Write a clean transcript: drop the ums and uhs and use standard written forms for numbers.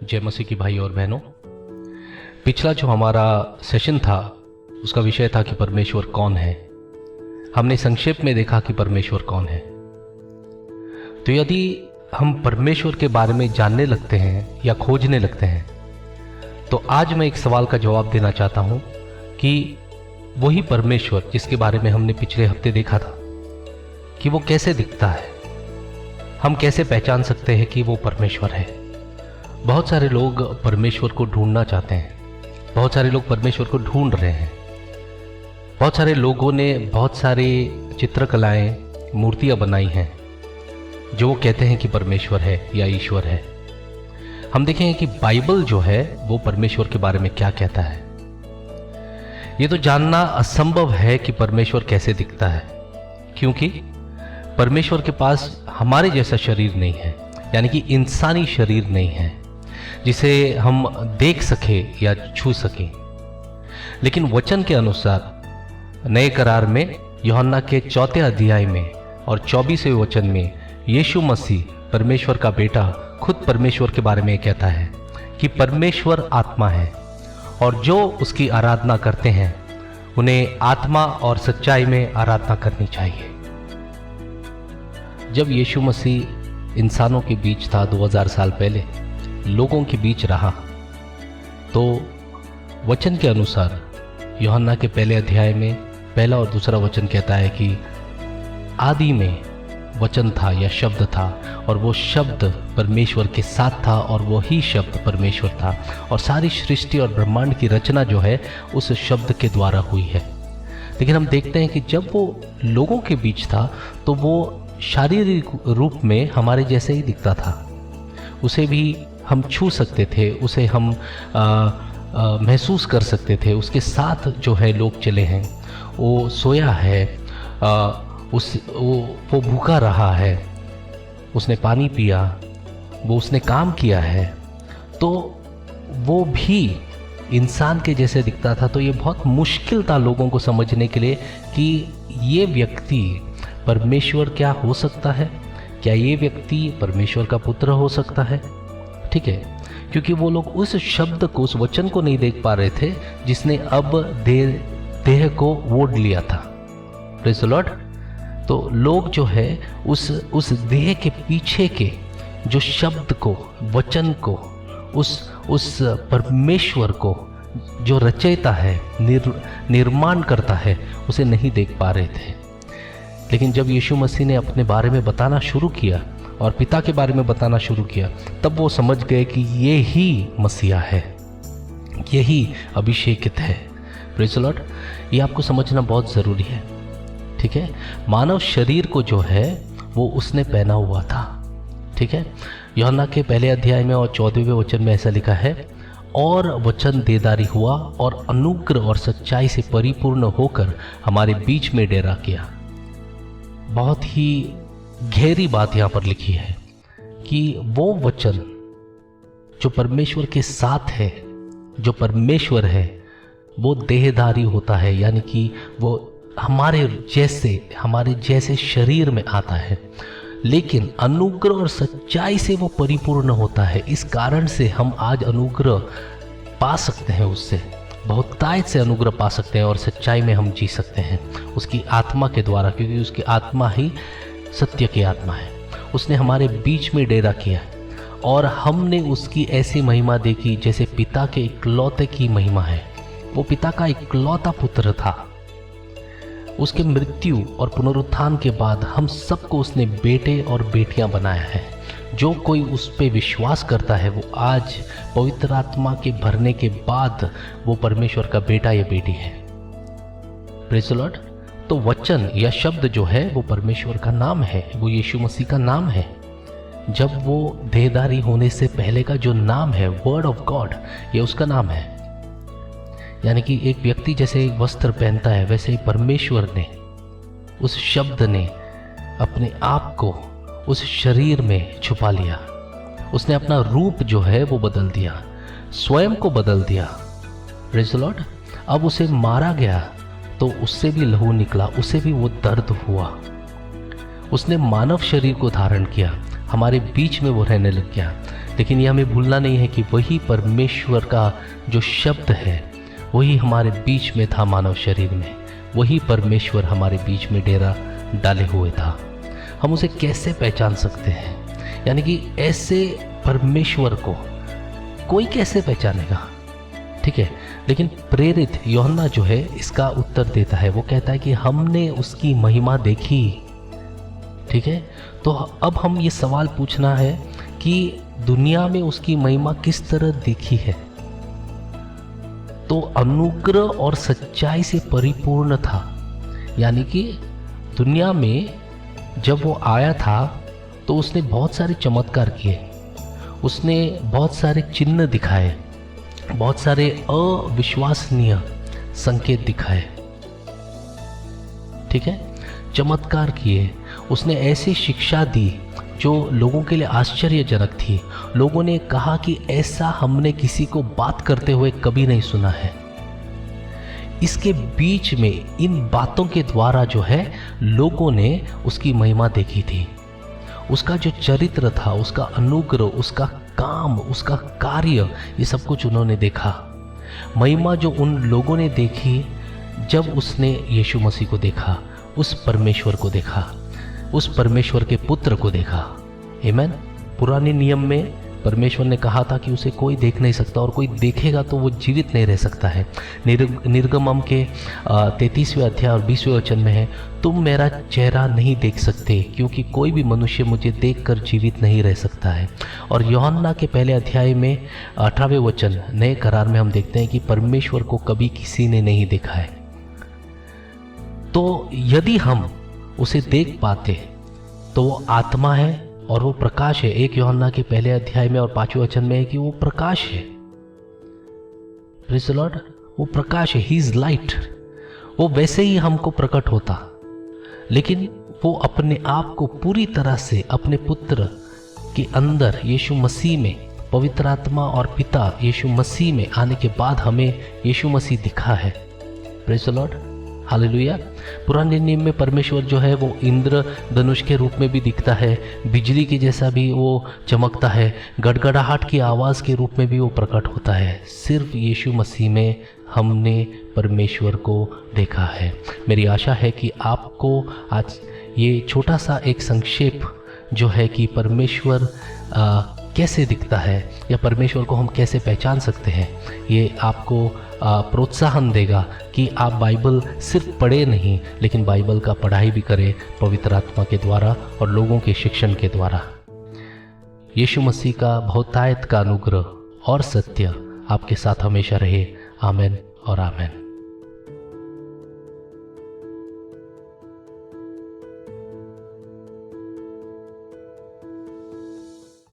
जय मसीह की भाई और बहनों। पिछला जो हमारा सेशन था उसका विषय था कि परमेश्वर कौन है। हमने संक्षेप में देखा कि परमेश्वर कौन है। तो यदि हम परमेश्वर के बारे में जानने लगते हैं या खोजने लगते हैं तो आज मैं एक सवाल का जवाब देना चाहता हूं कि वही परमेश्वर जिसके बारे में हमने पिछले हफ्ते देखा था कि वो कैसे दिखता है, हम कैसे पहचान सकते हैं कि वो परमेश्वर है। बहुत सारे लोग परमेश्वर को ढूंढना चाहते हैं, बहुत सारे लोग परमेश्वर को ढूंढ रहे हैं। बहुत सारे लोगों ने बहुत सारे चित्रकलाएं, मूर्तियां बनाई हैं जो वो कहते हैं कि परमेश्वर है या ईश्वर है। हम देखेंगे कि बाइबल जो है वो परमेश्वर के बारे में क्या कहता है। ये तो जानना असंभव है कि परमेश्वर कैसे दिखता है, क्योंकि परमेश्वर के पास हमारे जैसा शरीर नहीं है, यानी कि इंसानी शरीर नहीं है जिसे हम देख सके या छू सके। लेकिन वचन के अनुसार नए करार में यूहन्ना के 4 अध्याय में और 24वें वचन में यीशु मसीह परमेश्वर का बेटा खुद परमेश्वर के बारे में कहता है कि परमेश्वर आत्मा है और जो उसकी आराधना करते हैं उन्हें आत्मा और सच्चाई में आराधना करनी चाहिए। जब यीशु मसीह इंसानों के बीच था 2000 साल पहले, लोगों के बीच रहा, तो वचन के अनुसार यूहन्ना के 1 अध्याय में 1 और 2 वचन कहता है कि आदि में वचन था या शब्द था और वो शब्द परमेश्वर के साथ था और वही शब्द परमेश्वर था और सारी सृष्टि और ब्रह्मांड की रचना जो है उस शब्द के द्वारा हुई है। लेकिन हम देखते हैं कि जब वो लोगों के बीच था तो वो शारीरिक रूप में हमारे जैसे ही दिखता था। उसे भी हम छू सकते थे, उसे हम महसूस कर सकते थे। उसके साथ जो है लोग चले हैं, वो सोया है, वो भूखा रहा है, उसने पानी पिया, उसने काम किया है, तो वो भी इंसान के जैसे दिखता था। तो ये बहुत मुश्किल था लोगों को समझने के लिए कि ये व्यक्ति परमेश्वर क्या हो सकता है, क्या ये व्यक्ति परमेश्वर का पुत्र हो सकता है। ठीक है, क्योंकि वो लोग उस शब्द को, उस वचन को नहीं देख पा रहे थे जिसने अब देह को ओढ़ लिया था। Praise the Lord. तो लोग जो है उस देह के पीछे के जो शब्द को, वचन को, उस परमेश्वर को जो रचयिता है, निर्माण करता है, उसे नहीं देख पा रहे थे। लेकिन जब यीशु मसीह ने अपने बारे में बताना शुरू किया और पिता के बारे में बताना शुरू किया, तब वो समझ गए कि ये ही मसीहा है, यही अभिषेकित है। Praise the Lord. ये आपको समझना बहुत ज़रूरी है। ठीक है, मानव शरीर को जो है वो उसने पहना हुआ था। ठीक है, यूहन्ना के 1 अध्याय में और 14वें वचन में ऐसा लिखा है, और वचन देदारी हुआ और अनुग्रह और सच्चाई से परिपूर्ण होकर हमारे बीच में डेरा किया। बहुत ही गहरी बात यहाँ पर लिखी है कि वो वचन जो परमेश्वर के साथ है, जो परमेश्वर है, वो देहधारी होता है, यानी कि वो हमारे जैसे शरीर में आता है, लेकिन अनुग्रह और सच्चाई से वो परिपूर्ण होता है। इस कारण से हम आज अनुग्रह पा सकते हैं, उससे बहुतायत से अनुग्रह पा सकते हैं और सच्चाई में हम जी सकते हैं उसकी आत्मा के द्वारा, क्योंकि उसकी आत्मा ही सत्य की आत्मा है। उसने हमारे बीच में डेरा किया और हमने उसकी ऐसी महिमा देखी जैसे पिता के इकलौते की महिमा है। वो पिता का इकलौता पुत्र था। उसके मृत्यु और पुनरुत्थान के बाद हम सबको उसने बेटे और बेटियां बनाया है। जो कोई उस पे विश्वास करता है वो आज पवित्र आत्मा के भरने के बाद वो परमेश्वर का बेटा या बेटी है। Praise the Lord. तो वचन या शब्द जो है वो परमेश्वर का नाम है, वो यीशु मसीह का नाम है। जब वो देहधारी होने से पहले का जो नाम है, वर्ड ऑफ गॉड, ये उसका नाम है। यानी कि एक व्यक्ति जैसे एक वस्त्र पहनता है, वैसे ही परमेश्वर ने, उस शब्द ने अपने आप को उस शरीर में छुपा लिया। उसने अपना रूप जो है वो बदल दिया, स्वयं को बदल दिया। Praise the Lord. अब उसे मारा गया तो उससे भी लहू निकला, उसे भी वो दर्द हुआ। उसने मानव शरीर को धारण किया। हमारे बीच में वो रहने लग गया। लेकिन ये हमें भूलना नहीं है कि वही परमेश्वर का जो शब्द है वही हमारे बीच में था मानव शरीर में, वही परमेश्वर हमारे बीच में डेरा डाले हुए था। हम उसे कैसे पहचान सकते हैं? यानी कि ऐसे परमेश्वर को कोई कैसे पहचानेगा? ठीक है, लेकिन प्रेरित यूहन्ना जो है इसका उत्तर देता है। वो कहता है कि हमने उसकी महिमा देखी। ठीक है, तो अब हम ये सवाल पूछना है कि दुनिया में उसकी महिमा किस तरह दिखी है? तो अनुग्रह और सच्चाई से परिपूर्ण था। यानी कि दुनिया में जब वो आया था तो उसने बहुत सारे चमत्कार किए, उसने बहुत सारे चिन्ह दिखाए, बहुत सारे अविश्वसनीय संकेत दिखाए। ठीक है, चमत्कार किए, उसने ऐसी शिक्षा दी जो लोगों के लिए आश्चर्यजनक थी। लोगों ने कहा कि ऐसा हमने किसी को बात करते हुए कभी नहीं सुना है। इसके बीच में इन बातों के द्वारा जो है लोगों ने उसकी महिमा देखी थी। उसका जो चरित्र था, उसका अनुग्रह, उसका काम, उसका कार्य, ये सब कुछ उन्होंने देखा। महिमा जो उन लोगों ने देखी जब उसने यीशु मसीह को देखा, उस परमेश्वर को देखा, उस परमेश्वर के पुत्र को देखा। आमीन। पुराने नियम में परमेश्वर ने कहा था कि उसे कोई देख नहीं सकता और कोई देखेगा तो वो जीवित नहीं रह सकता है। निर्गमम के 33वें अध्याय और 20वें वचन में है, तुम मेरा चेहरा नहीं देख सकते क्योंकि कोई भी मनुष्य मुझे देखकर जीवित नहीं रह सकता है। और यूहन्ना के पहले अध्याय में 18वें वचन नए करार में हम देखते हैं कि परमेश्वर को कभी किसी ने नहीं देखा है। तो यदि हम उसे देख पाते तो वो आत्मा है और वो प्रकाश है। 1 यूहन्ना के पहले अध्याय में और 5वें वचन में है कि वो प्रकाश है। प्रेज़ द लॉर्ड, वो प्रकाश है, ही इज लाइट। वो वैसे ही हमको प्रकट होता, लेकिन वो अपने आप को पूरी तरह से अपने पुत्र के अंदर यीशु मसीह में, पवित्र आत्मा और पिता यीशु मसीह में आने के बाद हमें यीशु मसीह दिखा है। Praise the Lord, hallelujah. पुराने नियम में परमेश्वर जो है वो इंद्र धनुष के रूप में भी दिखता है, बिजली के जैसा भी वो चमकता है, गड़गड़ाहट की आवाज़ के रूप में भी वो प्रकट होता है। सिर्फ यीशु मसीह में हमने परमेश्वर को देखा है। मेरी आशा है कि आपको आज ये छोटा सा एक संक्षेप जो है कि परमेश्वर कैसे दिखता है या परमेश्वर को हम कैसे पहचान सकते हैं, ये आपको प्रोत्साहन देगा कि आप बाइबल सिर्फ पढ़े नहीं लेकिन बाइबल का पढ़ाई भी करें पवित्र आत्मा के द्वारा और लोगों के शिक्षण के द्वारा। यीशु मसीह का बहुतायत का अनुग्रह और सत्य आपके साथ हमेशा रहे। आमीन और आमीन।